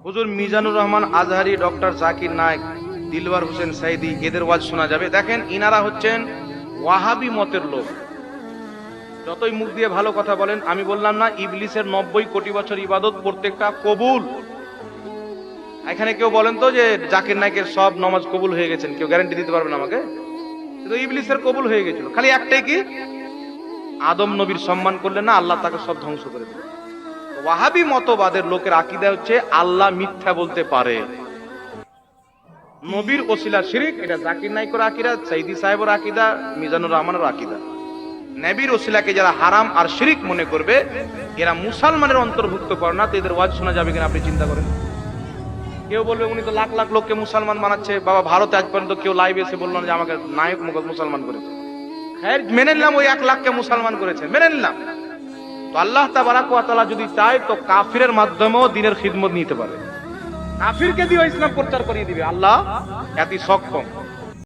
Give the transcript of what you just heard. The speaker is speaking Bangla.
হুজুর মিজানুর রহমান আজহারি, ডক্টর জাকির নায়েক, দিলওয়ার হোসেন সাইদি, এদের ওয়াজ শোনা যাবে। দেখেন ইনারা হচ্ছেন ওয়াহাবি মতের লোক। যতই মুখ দিয়ে ভালো কথা বলেন, আমি বললাম না ইবলিসের 90 কোটি বছর ইবাদত প্রত্যেকটা কবুল। এখানে কেউ বলেন তো যে জাকির নায়েকের সব নামাজ কবুল হয়ে গেছেন, কেউ গ্যারান্টি দিতে পারবেন আমাকে? কিন্তু ইবলিসের কবুল হয়ে গেছিল, খালি একটাই কি, আদম নবীর সম্মান করলেন না, আল্লাহ তাকে সব ধ্বংস করে দিলেন। ওয়াহাবি মতবাদের লোকের আকীদা হচ্ছে আল্লাহ মিথ্যা বলতে পারে, নবীর ওসিলা শিরিক। এটা জাকির নায়েকের আকীদা, সাইদি সাহেবের আকীদা, মিজানুর রহমানের আকীদা। নবীর ওসিলাকে যারা হারাম আর শিরিক মনে করবে, এরা মুসলমানের অন্তর্ভুক্ত করে না। তো এদের ওয়াজ শোনা যাবে কিনা আপনি চিন্তা করেন। কেউ বলবে উনি তো লাখ লাখ লোককে মুসলমান বানাচ্ছে। বাবা, ভারতে আজ পর্যন্ত কেউ লাইভ এসে বললো না যে আমাকে নায়ক মুসলমান করেছে। হ্যাঁ, মেনে নিলাম ওই 1 লাখকে মুসলমান করেছে, মেনে নিলাম। তো আল্লাহ তাবারাক ওয়া তাআলা যদি চায় তো কাফিরের মাধ্যমেও দ্বীনের খিদমত নিতে পারে, কাফিরকে দিয়ে ইসলাম প্রচার করিয়ে দিবে। আল্লাহ এতই সক্ষম।